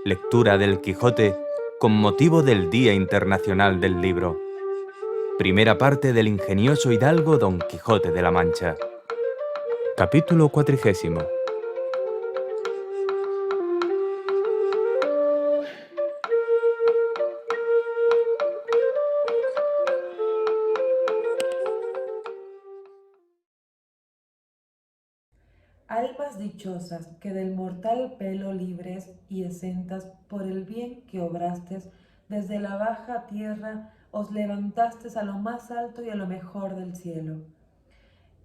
Lectura del Quijote con motivo del Día Internacional del Libro. Primera parte del ingenioso hidalgo Don Quijote de la Mancha. Capítulo 40. Almas dichosas, que del mortal pelo libres y exentas, por el bien que obrastes, desde la baja tierra os levantastes a lo más alto y a lo mejor del cielo.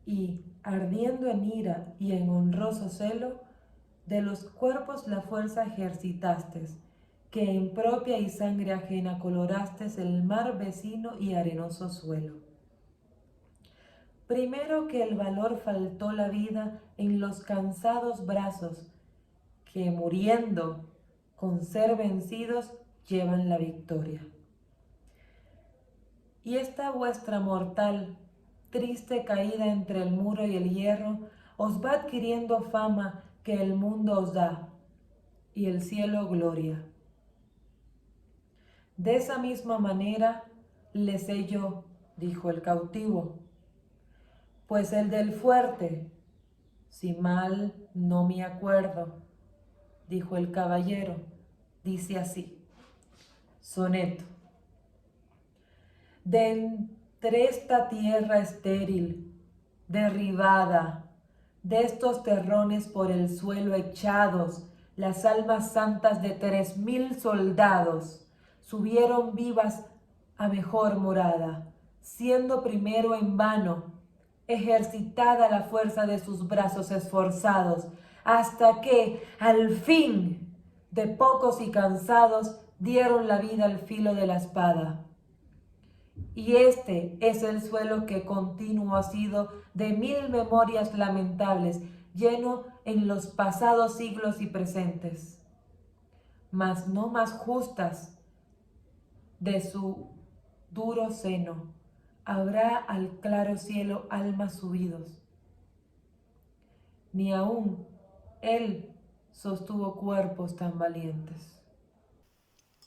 Y, ardiendo en ira y en honroso celo, de los cuerpos la fuerza ejercitastes, que en propia y sangre ajena colorastes el mar vecino y arenoso suelo. Primero que el valor faltó la vida en los cansados brazos, que muriendo con ser vencidos llevan la victoria. Y esta vuestra mortal, triste caída entre el muro y el hierro, os va adquiriendo fama que el mundo os da, y el cielo gloria. De esa misma manera le sé yo, dijo el cautivo, pues el del fuerte, si mal no me acuerdo, dijo el caballero, dice así. Soneto. De entre esta tierra estéril, derribada, de estos terrones por el suelo echados, las almas santas de 3000 soldados subieron vivas a mejor morada, siendo primero en vano ejercitada la fuerza de sus brazos esforzados, hasta que, al fin, de pocos y cansados, dieron la vida al filo de la espada. Y este es el suelo que continuo ha sido de 1000 memorias lamentables, lleno en los pasados siglos y presentes, mas no más justas de su duro seno, habrá al claro cielo almas subidos. Ni aún él sostuvo cuerpos tan valientes.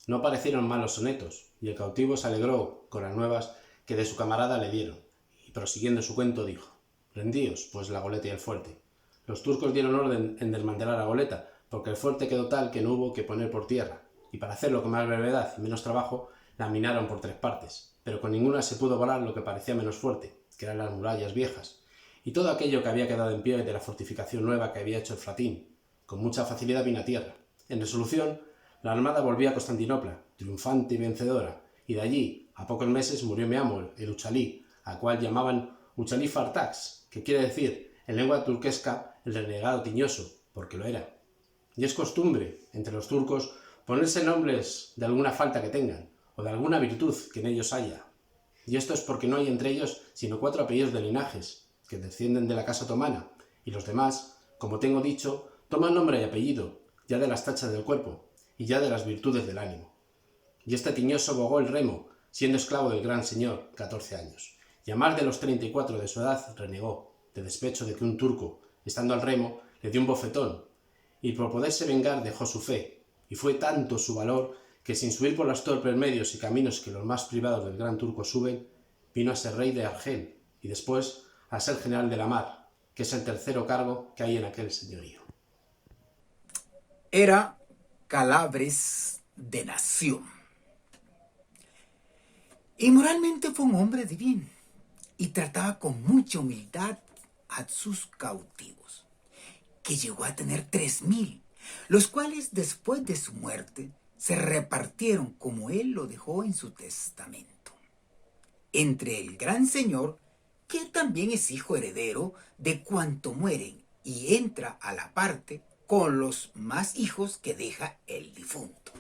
No parecieron malos sonetos, y el cautivo se alegró con las nuevas que de su camarada le dieron, y prosiguiendo su cuento dijo: rendíos, pues, la goleta y el fuerte. Los turcos dieron orden en desmantelar la goleta, porque el fuerte quedó tal que no hubo que poner por tierra, y para hacerlo con más brevedad y menos trabajo, la minaron por 3 partes, pero con ninguna se pudo volar lo que parecía menos fuerte, que eran las murallas viejas, y todo aquello que había quedado en pie de la fortificación nueva que había hecho el Flatín. Con mucha facilidad vino a tierra. En resolución, la armada volvía a Constantinopla, triunfante y vencedora, y de allí, a pocos meses, murió Meamol, el Uchalí, a cual llamaban Uchalí Fartax, que quiere decir, en lengua turquesca, el renegado tiñoso, porque lo era. Y es costumbre, entre los turcos, ponerse nombres de alguna falta que tengan, o de alguna virtud que en ellos haya. Y esto es porque no hay entre ellos sino 4 apellidos de linajes, que descienden de la casa otomana, y los demás, como tengo dicho, toman nombre y apellido, ya de las tachas del cuerpo, y ya de las virtudes del ánimo. Y este tiñoso bogó el remo, siendo esclavo del gran señor, 14 años, y a más de los 34 de su edad renegó, de despecho de que un turco, estando al remo, le dio un bofetón, y por poderse vengar dejó su fe, y fue tanto su valor que sin subir por los torpes medios y caminos que los más privados del gran turco suben, vino a ser rey de Argel, y después a ser general de la mar, que es el tercero cargo que hay en aquel señorío. Era Calabres de nación. Y moralmente fue un hombre de bien, y trataba con mucha humildad a sus cautivos, que llegó a tener 3000, los cuales después de su muerte se repartieron como él lo dejó en su testamento, entre el gran señor, que también es hijo heredero de cuanto mueren, y entra a la parte con los más hijos que deja el difunto.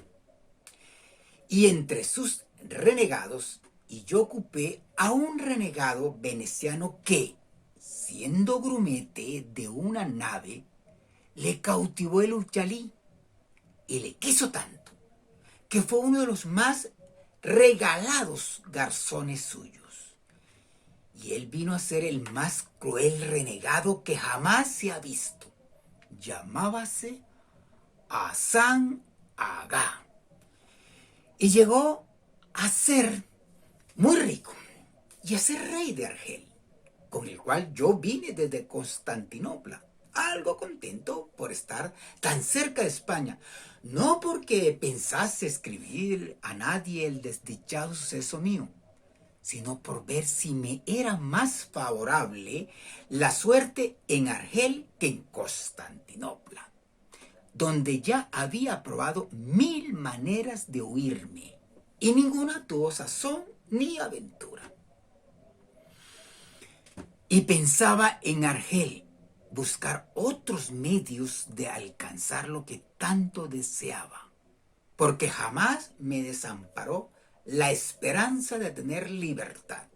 Y entre sus renegados, y yo ocupé a un renegado veneciano que, siendo grumete de una nave, le cautivó el Uchalí, y le quiso tanto, que fue uno de los más regalados garzones suyos. Y él vino a ser el más cruel renegado que jamás se ha visto. Llamábase Hasán Agá. Y llegó a ser muy rico y a ser rey de Argel, con el cual yo vine desde Constantinopla, algo contento por estar tan cerca de España, no porque pensase escribir a nadie el desdichado suceso mío, sino por ver si me era más favorable la suerte en Argel que en Constantinopla, donde ya había probado 1000 maneras de huirme, y ninguna tuvo sazón ni aventura. Y pensaba en Argel buscar otros medios de alcanzar lo que tanto deseaba, porque jamás me desamparó la esperanza de tener libertad.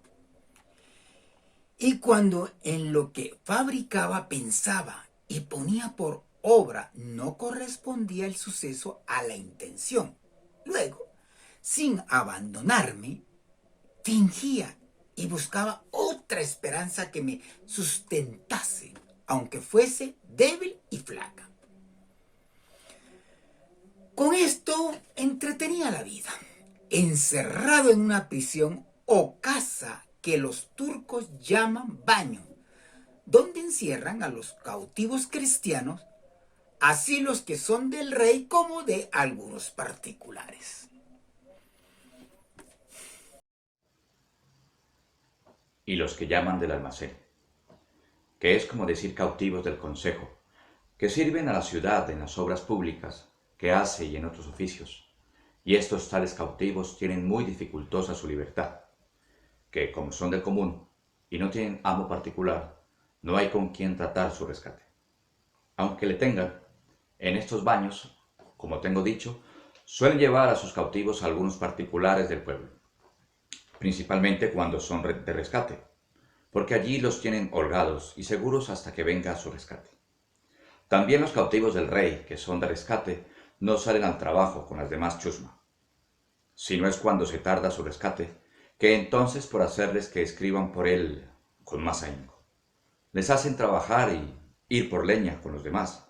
Y cuando en lo que fabricaba pensaba y ponía por obra no correspondía el suceso a la intención, luego, sin abandonarme, fingía y buscaba otra esperanza que me sustentase, aunque fuese débil y flaca. Con esto entretenía la vida, encerrado en una prisión o casa que los turcos llaman baño, donde encierran a los cautivos cristianos, así los que son del rey como de algunos particulares. Y los que llaman del almacén, que es como decir cautivos del consejo, que sirven a la ciudad en las obras públicas que hace y en otros oficios, y estos tales cautivos tienen muy dificultosa su libertad, que como son del común y no tienen amo particular, no hay con quien tratar su rescate. Aunque le tengan, en estos baños, como tengo dicho, suelen llevar a sus cautivos a algunos particulares del pueblo, principalmente cuando son de rescate, porque allí los tienen holgados y seguros hasta que venga su rescate. También los cautivos del rey, que son de rescate, no salen al trabajo con las demás chusma, si no es cuando se tarda su rescate, que entonces por hacerles que escriban por él con más ahínco, les hacen trabajar y ir por leña con los demás,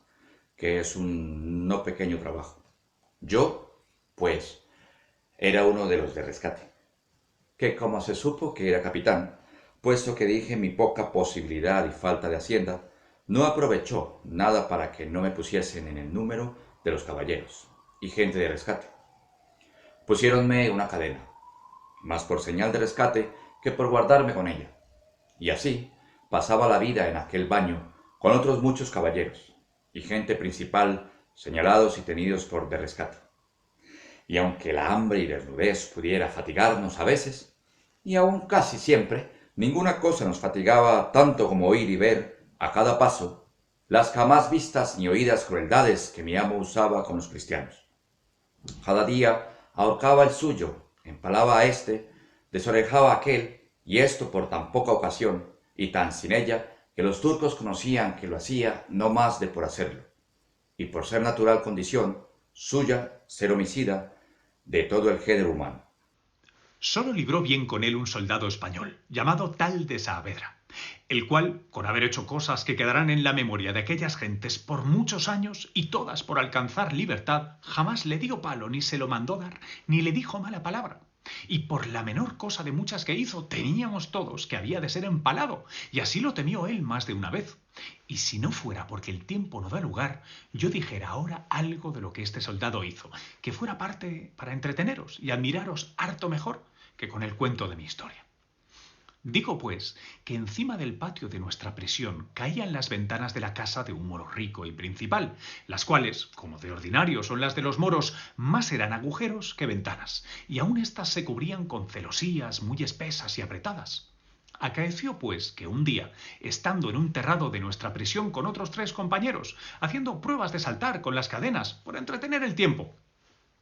que es un no pequeño trabajo. Yo, pues, era uno de los de rescate, que como se supo que era capitán, puesto que dije mi poca posibilidad y falta de hacienda, no aprovechó nada para que no me pusiesen en el número de los caballeros y gente de rescate. Pusiéronme una cadena, más por señal de rescate que por guardarme con ella, y así pasaba la vida en aquel baño con otros muchos caballeros y gente principal señalados y tenidos por de rescate. Y aunque la hambre y desnudez pudiera fatigarnos a veces, y aún casi siempre, ninguna cosa nos fatigaba tanto como oír y ver, a cada paso, las jamás vistas ni oídas crueldades que mi amo usaba con los cristianos. Cada día ahorcaba el suyo, empalaba a éste, desorejaba a aquel, y esto por tan poca ocasión, y tan sin ella, que los turcos conocían que lo hacía no más de por hacerlo, y por ser natural condición suya ser homicida de todo el género humano. Solo libró bien con él un soldado español, llamado Tal de Saavedra, el cual, con haber hecho cosas que quedarán en la memoria de aquellas gentes por muchos años y todas por alcanzar libertad, jamás le dio palo ni se lo mandó dar, ni le dijo mala palabra. Y por la menor cosa de muchas que hizo, teníamos todos que había de ser empalado, y así lo temió él más de una vez. Y si no fuera porque el tiempo no da lugar, yo dijera ahora algo de lo que este soldado hizo, que fuera parte para entreteneros y admiraros harto mejor que con el cuento de mi historia. Digo, pues, que encima del patio de nuestra prisión caían las ventanas de la casa de un moro rico y principal, las cuales, como de ordinario son las de los moros, más eran agujeros que ventanas, y aun éstas se cubrían con celosías muy espesas y apretadas. Acaeció, pues, que un día, estando en un terrado de nuestra prisión con otros 3 compañeros, haciendo pruebas de saltar con las cadenas por entretener el tiempo,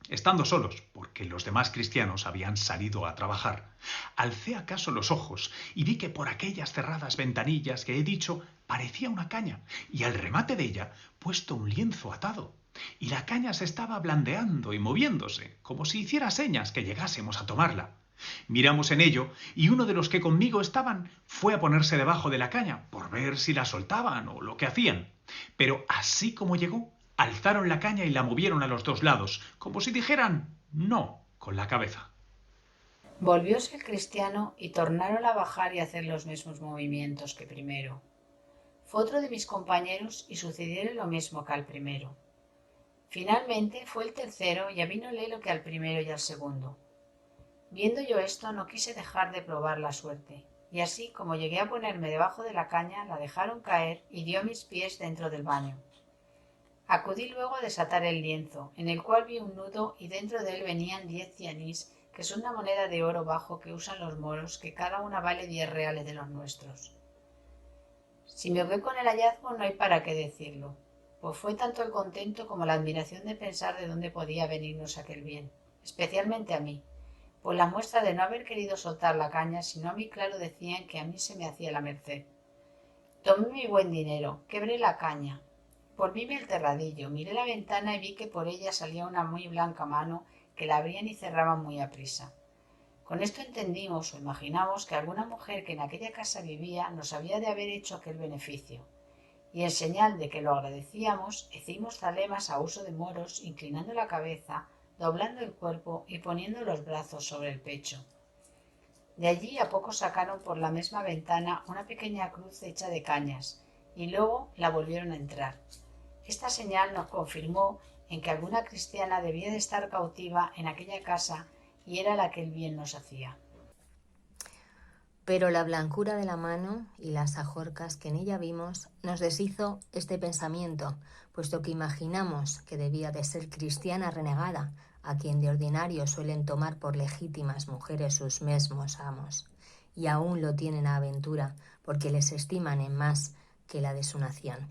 estando solos, porque los demás cristianos habían salido a trabajar, alcé acaso los ojos y vi que por aquellas cerradas ventanillas que he dicho parecía una caña, y al remate de ella puesto un lienzo atado, y la caña se estaba blandeando y moviéndose, como si hiciera señas que llegásemos a tomarla. Miramos en ello, y uno de los que conmigo estaban fue a ponerse debajo de la caña, por ver si la soltaban o lo que hacían. Pero así como llegó, alzaron la caña y la movieron a los dos lados, como si dijeran no con la cabeza. Volvióse el cristiano y tornaron a bajar y hacer los mismos movimientos que primero. Fue otro de mis compañeros y sucedióle lo mismo que al primero. Finalmente fue el tercero y avínole lo que al primero y al segundo. Viendo yo esto, no quise dejar de probar la suerte, y así como llegué a ponerme debajo de la caña, la dejaron caer y dio mis pies dentro del baño. Acudí luego a desatar el lienzo, en el cual vi un nudo y dentro de él venían 10 cianís, que es una moneda de oro bajo que usan los moros, que cada una vale 10 reales de los nuestros. Si me holgué con el hallazgo, no hay para qué decirlo, pues fue tanto el contento como la admiración de pensar de dónde podía venirnos aquel bien, especialmente a mí, pues la muestra de no haber querido soltar la caña, sino a mí claro decían que a mí se me hacía la merced. Tomé mi buen dinero, quebré la caña, volvíme al terradillo, miré la ventana y vi que por ella salía una muy blanca mano que la abrían y cerraban muy aprisa. Con esto entendimos o imaginamos que alguna mujer que en aquella casa vivía nos había de haber hecho aquel beneficio, y en señal de que lo agradecíamos, hicimos zalemas a uso de moros, inclinando la cabeza, doblando el cuerpo y poniendo los brazos sobre el pecho. De allí a poco sacaron por la misma ventana una pequeña cruz hecha de cañas, y luego la volvieron a entrar. Esta señal nos confirmó en que alguna cristiana debía de estar cautiva en aquella casa y era la que el bien nos hacía. Pero la blancura de la mano y las ajorcas que en ella vimos nos deshizo este pensamiento, puesto que imaginamos que debía de ser cristiana renegada, a quien de ordinario suelen tomar por legítimas mujeres sus mesmos amos, y aún lo tienen a aventura, porque les estiman en más que la de su nación.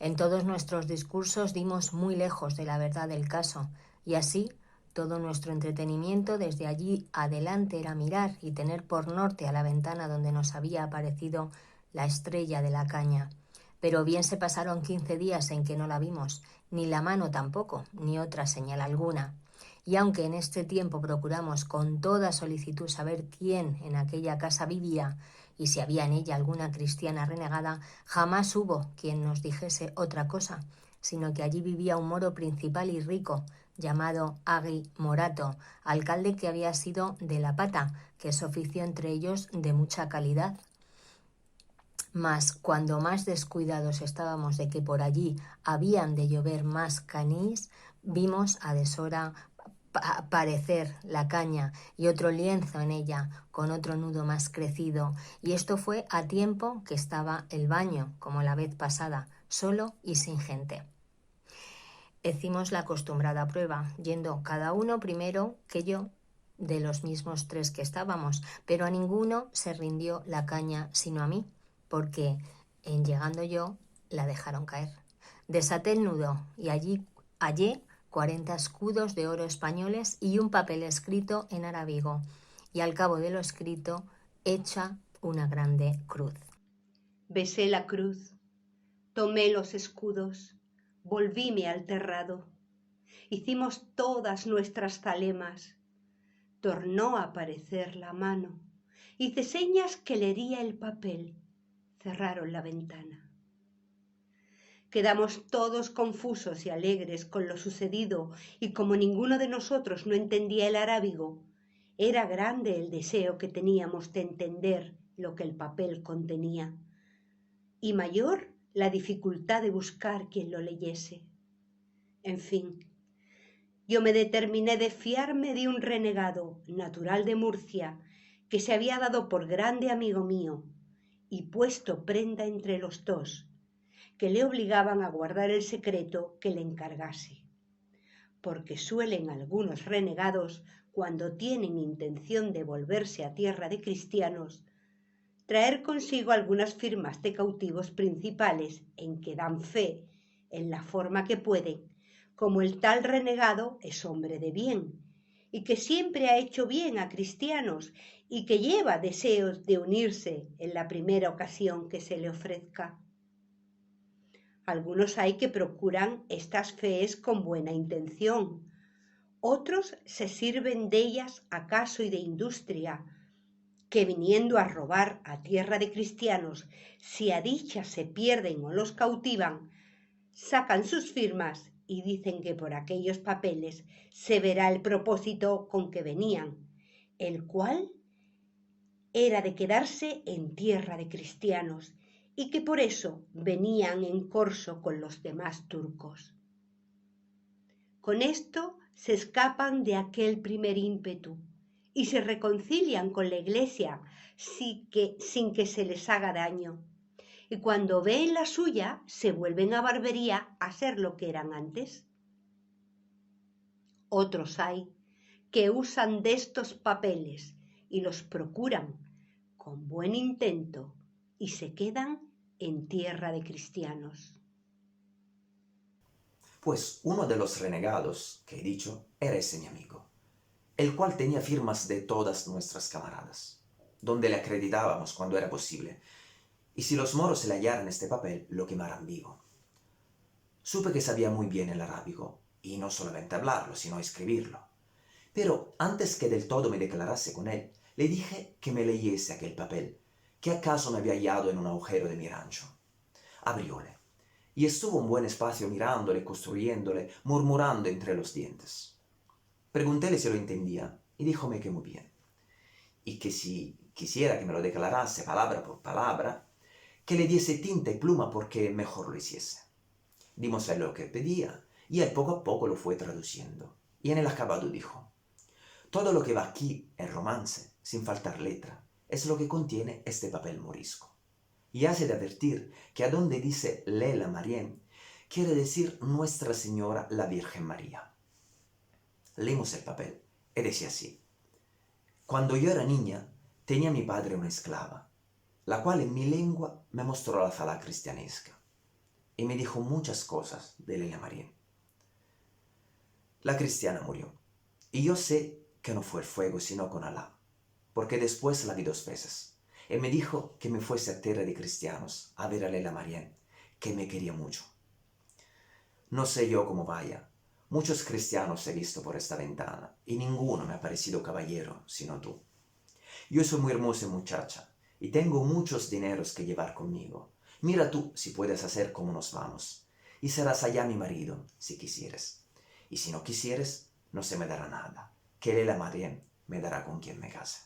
En todos nuestros discursos dimos muy lejos de la verdad del caso, y así todo nuestro entretenimiento desde allí adelante era mirar y tener por norte a la ventana donde nos había aparecido la estrella de la caña. Pero bien se pasaron 15 días en que no la vimos, ni la mano tampoco, ni otra señal alguna. Y aunque en este tiempo procuramos con toda solicitud saber quién en aquella casa vivía y si había en ella alguna cristiana renegada, jamás hubo quien nos dijese otra cosa, sino que allí vivía un moro principal y rico, llamado Agui Morato, alcalde que había sido de La Pata, que es oficio entre ellos de mucha calidad. Mas cuando más descuidados estábamos de que por allí habían de llover más canís, vimos a deshora aparecer la caña y otro lienzo en ella con otro nudo más crecido, y esto fue a tiempo que estaba el baño, como la vez pasada, solo y sin gente. Hicimos la acostumbrada prueba, yendo cada uno primero que yo de los mismos 3 que estábamos, pero a ninguno se rindió la caña sino a mí, porque en llegando yo la dejaron caer. Desaté el nudo y allí hallé 40 escudos de oro españoles y un papel escrito en arábigo, y al cabo de lo escrito hecha una grande cruz. Besé la cruz, tomé los escudos, volvíme al terrado. Hicimos todas nuestras zalemas. Tornó a aparecer la mano. Hice señas que leería el papel. Cerraron la ventana. Quedamos todos confusos y alegres con lo sucedido, y como ninguno de nosotros no entendía el arábigo, era grande el deseo que teníamos de entender lo que el papel contenía, y mayor la dificultad de buscar quien lo leyese. En fin, yo me determiné de fiarme de un renegado natural de Murcia que se había dado por grande amigo mío y puesto prenda entre los dos, que le obligaban a guardar el secreto que le encargase, porque suelen algunos renegados, cuando tienen intención de volverse a tierra de cristianos, traer consigo algunas firmas de cautivos principales en que dan fe en la forma que pueden, como el tal renegado es hombre de bien, y que siempre ha hecho bien a cristianos, y que lleva deseos de unirse en la primera ocasión que se le ofrezca. Algunos hay que procuran estas fees con buena intención, otros se sirven de ellas acaso y de industria, que viniendo a robar a tierra de cristianos, si a dicha se pierden o los cautivan, sacan sus firmas y dicen que por aquellos papeles se verá el propósito con que venían, el cual era de quedarse en tierra de cristianos y que por eso venían en corso con los demás turcos. Con esto se escapan de aquel primer ímpetu y se reconcilian con la Iglesia sin que se les haga daño. Y cuando ven la suya, se vuelven a Barbería a ser lo que eran antes. Otros hay que usan de estos papeles y los procuran con buen intento y se quedan en tierra de cristianos. Pues uno de los renegados que he dicho era ese mi amigo, el cual tenía firmas de todas nuestras camaradas, donde le acreditábamos cuando era posible, y si los moros se le hallaran este papel, lo quemaran vivo. Supe que sabía muy bien el arábigo, y no solamente hablarlo, sino escribirlo. Pero antes que del todo me declarase con él, le dije que me leyese aquel papel, que acaso me había hallado en un agujero de mi rancho. Abrióle, y estuvo un buen espacio mirándole, construyéndole, murmurando entre los dientes. Preguntéle si lo entendía, y díjome que muy bien, y que si quisiera que me lo declarase palabra por palabra, que le diese tinta y pluma porque mejor lo hiciese. Dimosle lo que pedía, y él poco a poco lo fue traduciendo, y en el acabado dijo: todo lo que va aquí en romance, sin faltar letra, es lo que contiene este papel morisco. Y hace de advertir que a donde dice Lela Marien, quiere decir Nuestra Señora la Virgen María. Leímos el papel, y decía así: cuando yo era niña, tenía mi padre una esclava, la cual en mi lengua me mostró la fala cristianesca, y me dijo muchas cosas de Lela Marien. La cristiana murió, y yo sé que no fue el fuego, sino con Alá, porque después la vi 2 veces, y me dijo que me fuese a tierra de cristianos a ver a Lela Marien, que me quería mucho. No sé yo cómo vaya, muchos cristianos he visto por esta ventana, y ninguno me ha parecido caballero, sino tú. Yo soy muy hermosa muchacha, y tengo muchos dineros que llevar conmigo. Mira tú si puedes hacer como nos vamos, y serás allá mi marido, si quisieres. Y si no quisieres, no se me dará nada, que Lela Marien me dará con quien me case.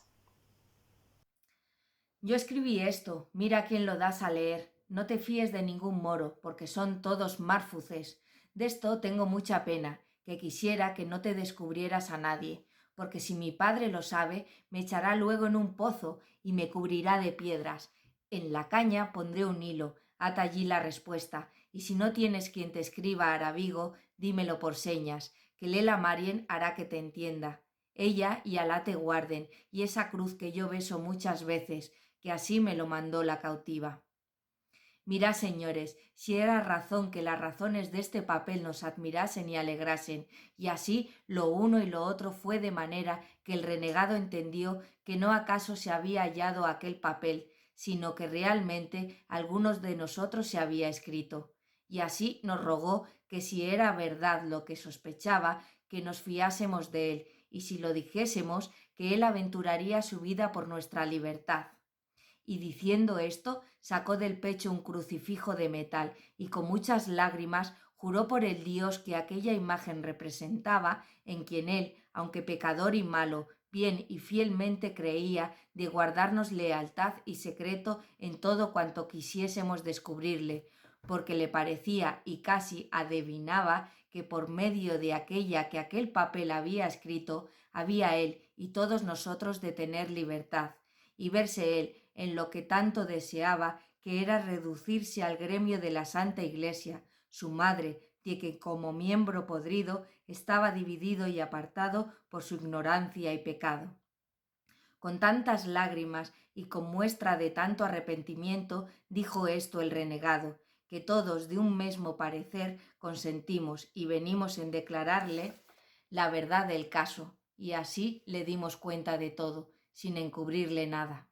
Yo escribí esto, mira quién lo das a leer. No te fíes de ningún moro, porque son todos márfuces. De esto tengo mucha pena, que quisiera que no te descubrieras a nadie, porque si mi padre lo sabe, me echará luego en un pozo y me cubrirá de piedras. En la caña pondré un hilo, ata allí la respuesta, y si no tienes quien te escriba arábigo, dímelo por señas, que Lela Marien hará que te entienda. Ella y Alá te guarden, y esa cruz que yo beso muchas veces, que así me lo mandó la cautiva. Mirad, señores, si era razón que las razones de este papel nos admirasen y alegrasen, y así lo uno y lo otro fue de manera que el renegado entendió que no acaso se había hallado aquel papel, sino que realmente algunos de nosotros se había escrito. Y así nos rogó que si era verdad lo que sospechaba, que nos fiásemos de él, y si lo dijésemos, que él aventuraría su vida por nuestra libertad. Y diciendo esto, sacó del pecho un crucifijo de metal y con muchas lágrimas juró por el Dios que aquella imagen representaba, en quien él, aunque pecador y malo, bien y fielmente creía de guardarnos lealtad y secreto en todo cuanto quisiésemos descubrirle, porque le parecía y casi adivinaba que por medio de aquella que aquel papel había escrito, había él y todos nosotros de tener libertad, y verse él en lo que tanto deseaba, que era reducirse al gremio de la Santa Iglesia, su madre, de que como miembro podrido estaba dividido y apartado por su ignorancia y pecado. Con tantas lágrimas y con muestra de tanto arrepentimiento dijo esto el renegado, que todos de un mismo parecer consentimos y venimos en declararle la verdad del caso, y así le dimos cuenta de todo, sin encubrirle nada.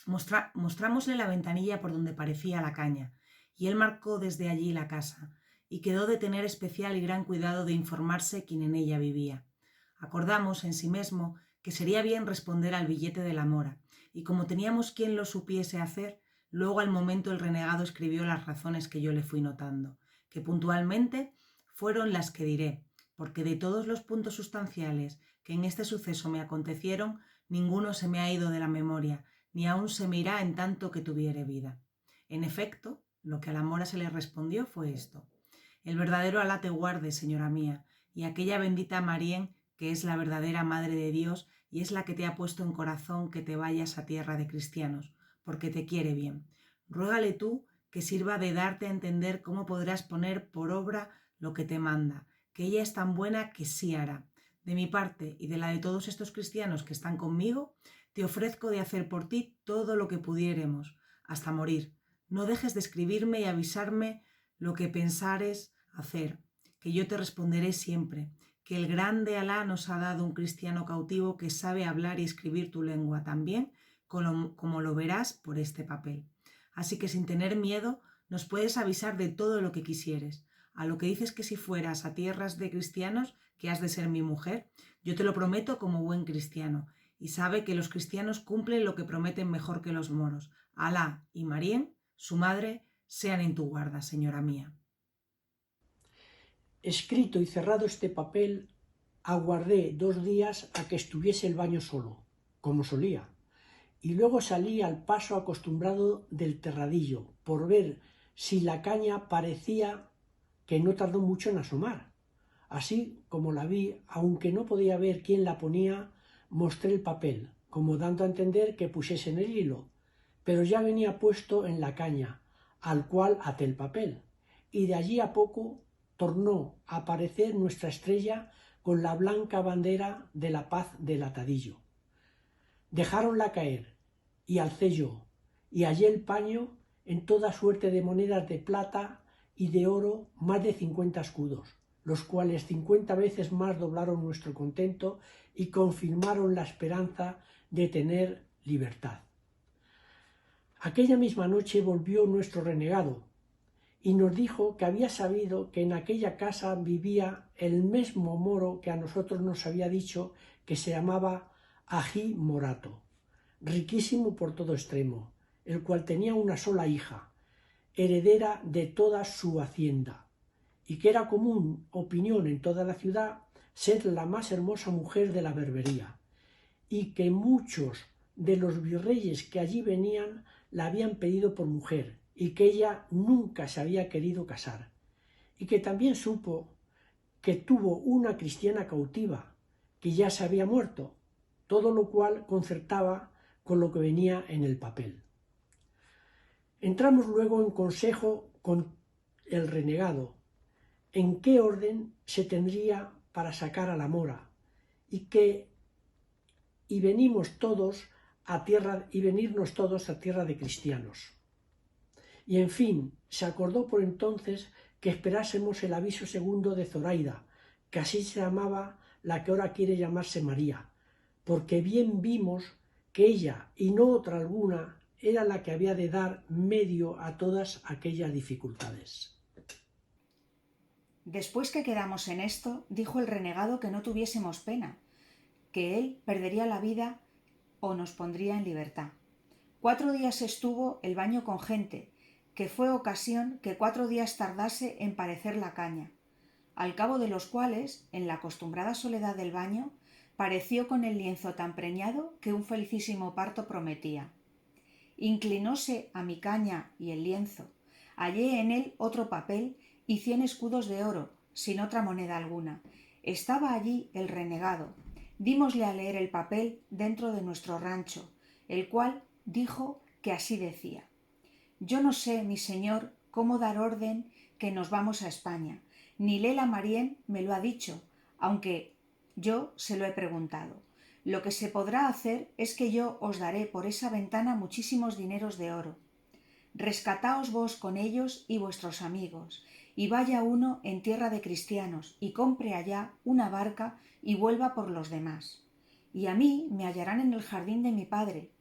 Mostrámosle la ventanilla por donde parecía la caña, y él marcó desde allí la casa, y quedó de tener especial y gran cuidado de informarse quién en ella vivía. Acordamos en sí mismo que sería bien responder al billete de la mora, y como teníamos quien lo supiese hacer, Luego al momento el renegado escribió las razones que yo le fui notando, que puntualmente fueron las que diré, porque de todos los puntos sustanciales que en este suceso me acontecieron, ninguno se me ha ido de la memoria, ni aún se me irá en tanto que tuviere vida. En efecto, lo que a la mora se le respondió fue esto: el verdadero Alá te guarde, señora mía, y aquella bendita Marién, que es la verdadera Madre de Dios y es la que te ha puesto en corazón que te vayas a tierra de cristianos, porque te quiere bien. Ruégale tú que sirva de darte a entender cómo podrás poner por obra lo que te manda, que ella es tan buena que sí hará. De mi parte y de la de todos estos cristianos que están conmigo, te ofrezco de hacer por ti todo lo que pudiéremos, hasta morir. No dejes de escribirme y avisarme lo que pensares hacer, que yo te responderé siempre, que el grande Alá nos ha dado un cristiano cautivo que sabe hablar y escribir tu lengua tan bien como lo verás por este papel. Así que sin tener miedo nos puedes avisar de todo lo que quisieres. A lo que dices que si fueras a tierras de cristianos, que has de ser mi mujer, yo te lo prometo como buen cristiano, y sabe que los cristianos cumplen lo que prometen mejor que los moros. Alá y Marién, su madre, sean en tu guarda, señora mía. Escrito y cerrado este papel, aguardé 2 días a que estuviese el baño solo, como solía, y luego salí al paso acostumbrado del terradillo, por ver si la caña parecía que no tardó mucho en asomar. Así como la vi, aunque no podía ver quién la ponía, mostré el papel, como dando a entender que pusiesen el hilo, pero ya venía puesto en la caña, al cual até el papel, y de allí a poco tornó a aparecer nuestra estrella con la blanca bandera de la paz del atadillo. Dejáronla caer, y alcé yo, y hallé el paño en toda suerte de monedas de plata y de oro, más de 50 escudos, los cuales 50 veces más doblaron nuestro contento y confirmaron la esperanza de tener libertad. Aquella misma noche volvió nuestro renegado, y nos dijo que había sabido que en aquella casa vivía el mismo moro que a nosotros nos había dicho, que se llamaba Ají Morato, riquísimo por todo extremo, el cual tenía una sola hija, heredera de toda su hacienda, y que era común opinión en toda la ciudad ser la más hermosa mujer de la berbería, y que muchos de los virreyes que allí venían la habían pedido por mujer, y que ella nunca se había querido casar, y que también supo que tuvo una cristiana cautiva, que ya se había muerto, todo lo cual concertaba con lo que venía en el papel. Entramos luego en consejo con el renegado, en qué orden se tendría para sacar a la mora, y venirnos todos a tierra de cristianos. Y en fin, se acordó por entonces que esperásemos el aviso segundo de Zoraida, que así se llamaba la que ahora quiere llamarse María, porque bien vimos que ella, y no otra alguna, era la que había de dar medio a todas aquellas dificultades. Después que quedamos en esto, dijo el renegado que no tuviésemos pena, que él perdería la vida o nos pondría en libertad. 4 días estuvo el baño con gente, que fue ocasión que 4 días tardase en parecer la caña, al cabo de los cuales, en la acostumbrada soledad del baño, pareció con el lienzo tan preñado que un felicísimo parto prometía. Inclinóse a mi caña y el lienzo, hallé en él otro papel y 100 escudos de oro, sin otra moneda alguna. Estaba allí el renegado. Dímosle a leer el papel dentro de nuestro rancho, el cual dijo que así decía: yo no sé, mi señor, cómo dar orden que nos vamos a España, ni Lela Marién me lo ha dicho, aunque yo se lo he preguntado. Lo que se podrá hacer es que yo os daré por esa ventana muchísimos dineros de oro. Rescataos vos con ellos y vuestros amigos, y vaya uno en tierra de cristianos, y compre allá una barca y vuelva por los demás. Y a mí me hallarán en el jardín de mi padre,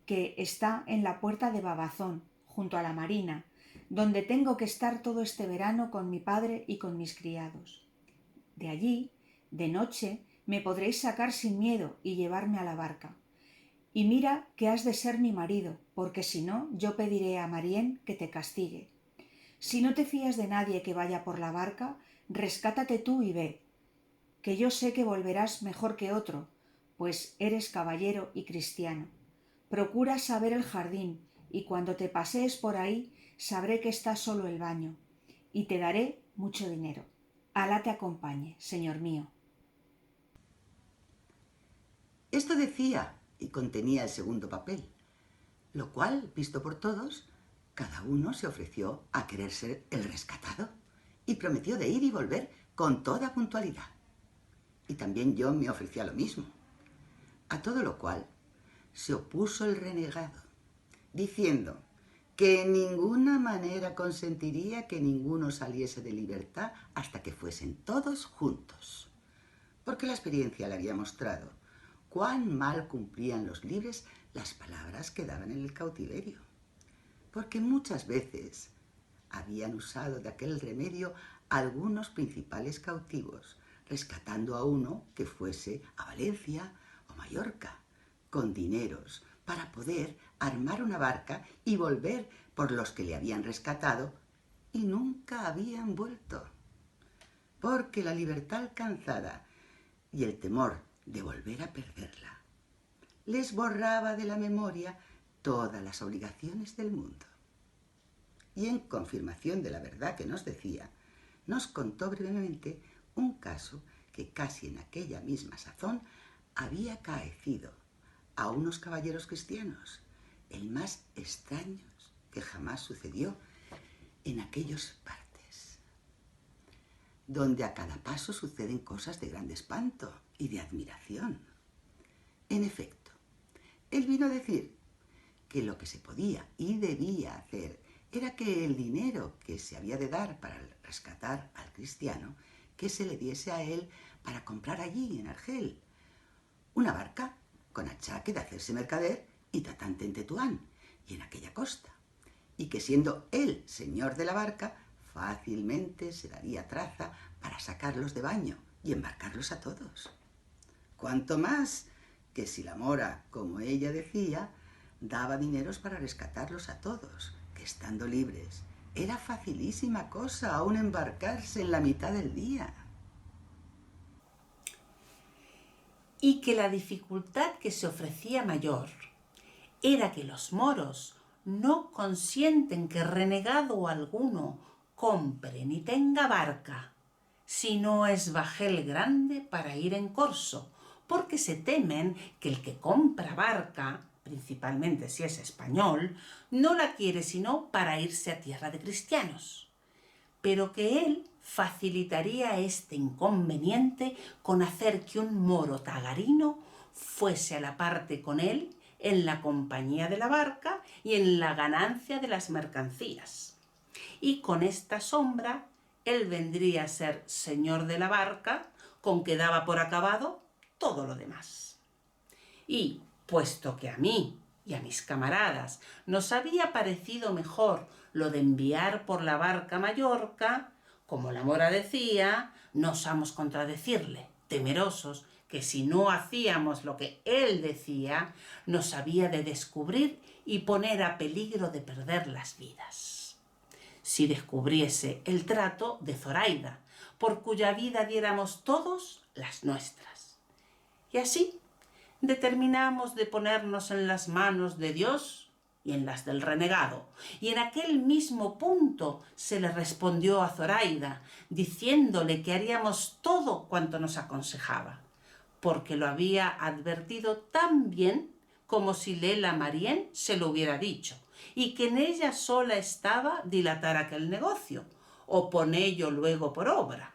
que está en la puerta de Babazón, junto a la marina, donde tengo que estar todo este verano con mi padre y con mis criados. De allí, de noche, me podréis sacar sin miedo y llevarme a la barca. Y mira que has de ser mi marido, porque si no, yo pediré a Marién que te castigue. Si no te fías de nadie que vaya por la barca, rescátate tú y ve, que yo sé que volverás mejor que otro, pues eres caballero y cristiano. Procura saber el jardín, y cuando te pasees por ahí, sabré que está solo el baño, y te daré mucho dinero. Alá te acompañe, señor mío. Esto decía y contenía el segundo papel, lo cual, visto por todos, cada uno se ofreció a querer ser el rescatado y prometió de ir y volver con toda puntualidad. Y también yo me ofrecí a lo mismo. A todo lo cual se opuso el renegado, diciendo que en ninguna manera consentiría que ninguno saliese de libertad hasta que fuesen todos juntos, porque la experiencia le había mostrado cuán mal cumplían los libres las palabras que daban en el cautiverio, porque muchas veces habían usado de aquel remedio algunos principales cautivos, rescatando a uno que fuese a Valencia o Mallorca, con dineros para poder armar una barca y volver por los que le habían rescatado y nunca habían vuelto, porque la libertad alcanzada y el temor de volver a perderla les borraba de la memoria todas las obligaciones del mundo. Y en confirmación de la verdad que nos decía, nos contó brevemente un caso que casi en aquella misma sazón había acaecido a unos caballeros cristianos, el más extraño que jamás sucedió en aquellos partes, donde a cada paso suceden cosas de gran espanto y de admiración. En efecto, él vino a decir que lo que se podía y debía hacer era que el dinero que se había de dar para rescatar al cristiano, que se le diese a él para comprar allí en Argel una barca con achaque de hacerse mercader y tratante en Tetuán y en aquella costa, y que siendo él señor de la barca, fácilmente se daría traza para sacarlos de baño y embarcarlos a todos. Cuanto más que si la mora, como ella decía, daba dineros para rescatarlos a todos, que estando libres era facilísima cosa aún embarcarse en la mitad del día. Y que la dificultad que se ofrecía mayor era que los moros no consienten que renegado alguno compre ni tenga barca, si no es bajel grande para ir en corso, porque se temen que el que compra barca, principalmente si es español, no la quiere sino para irse a tierra de cristianos, pero que él facilitaría este inconveniente con hacer que un moro tagarino fuese a la parte con él en la compañía de la barca y en la ganancia de las mercancías. Y con esta sombra él vendría a ser señor de la barca, con que daba por acabado todo lo demás. Y, puesto que a mí y a mis camaradas nos había parecido mejor lo de enviar por la barca a Mallorca, como la mora decía, no osamos contradecirle, temerosos que si no hacíamos lo que él decía, nos había de descubrir y poner a peligro de perder las vidas. Si descubriese el trato de Zoraida, por cuya vida diéramos todos las nuestras. Y así determinamos de ponernos en las manos de Dios y en las del renegado. Y en aquel mismo punto se le respondió a Zoraida, diciéndole que haríamos todo cuanto nos aconsejaba, porque lo había advertido tan bien como si Lela Marién se lo hubiera dicho, y que en ella sola estaba dilatar aquel negocio, o ponello luego por obra.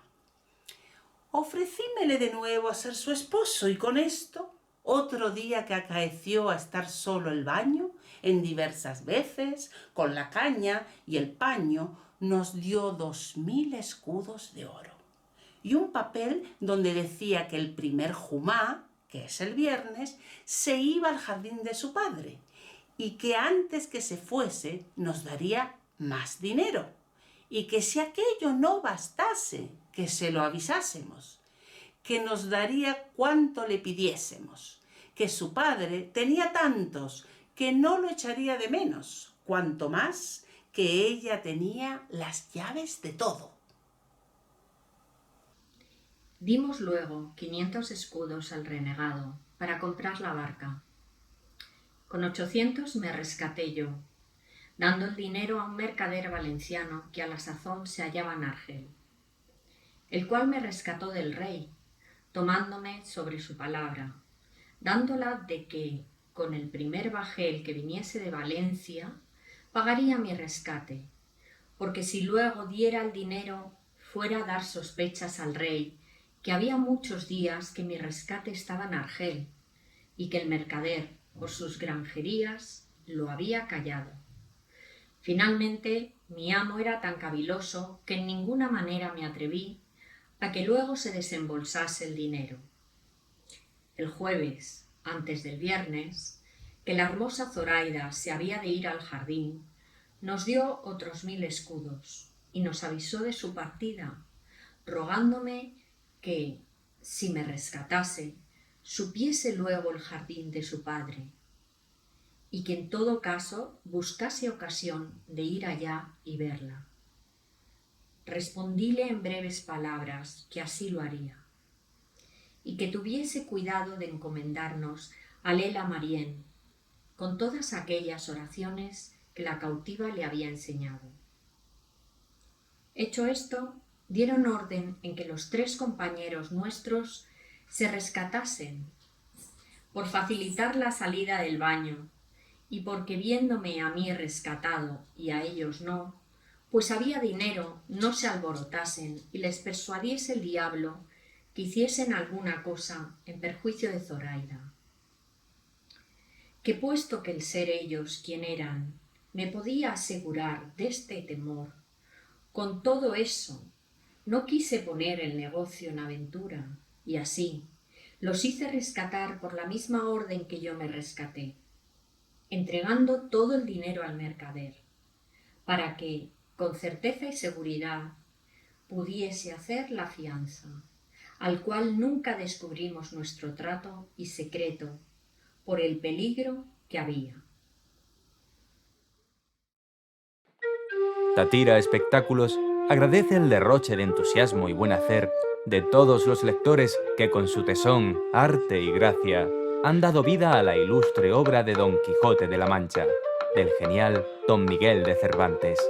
Ofrecímele de nuevo a ser su esposo, y con esto, otro día que acaeció a estar solo el baño, en diversas veces, con la caña y el paño, nos dio 2000 escudos de oro, y un papel donde decía que el primer jumá, que es el viernes, se iba al jardín de su padre, y que antes que se fuese nos daría más dinero, y que si aquello no bastase, que se lo avisásemos, que nos daría cuanto le pidiésemos, que su padre tenía tantos que no lo echaría de menos, cuanto más que ella tenía las llaves de todo. Dimos luego 500 escudos al renegado para comprar la barca. Con 800 me rescaté yo, dando el dinero a un mercader valenciano que a la sazón se hallaba en Argel, el cual me rescató del rey, tomándome sobre su palabra, dándola de que, con el primer bajel que viniese de Valencia, pagaría mi rescate, porque si luego diera el dinero fuera a dar sospechas al rey, que había muchos días que mi rescate estaba en Argel, y que el mercader, por sus granjerías, lo había callado. Finalmente, mi amo era tan caviloso que en ninguna manera me atreví a que luego se desembolsase el dinero. El jueves, antes del viernes, que la hermosa Zoraida se había de ir al jardín, nos dio otros 1000 escudos y nos avisó de su partida, rogándome que, si me rescatase, supiese luego el jardín de su padre, y que en todo caso buscase ocasión de ir allá y verla. Respondíle en breves palabras que así lo haría, y que tuviese cuidado de encomendarnos a Lela Marién, con todas aquellas oraciones que la cautiva le había enseñado. Hecho esto, dieron orden en que los 3 compañeros nuestros se rescatasen, por facilitar la salida del baño, y porque viéndome a mí rescatado y a ellos no, pues había dinero, no se alborotasen y les persuadiese el diablo que hiciesen alguna cosa en perjuicio de Zoraida. Que puesto que el ser ellos quien eran me podía asegurar de este temor, con todo eso no quise poner el negocio en aventura, y así los hice rescatar por la misma orden que yo me rescaté, entregando todo el dinero al mercader, para que, con certeza y seguridad, pudiese hacer la fianza, al cual nunca descubrimos nuestro trato y secreto, por el peligro que había. Tatira Espectáculos agradece el derroche de entusiasmo y buen hacer de todos los lectores que con su tesón, arte y gracia han dado vida a la ilustre obra de Don Quijote de la Mancha, del genial Don Miguel de Cervantes.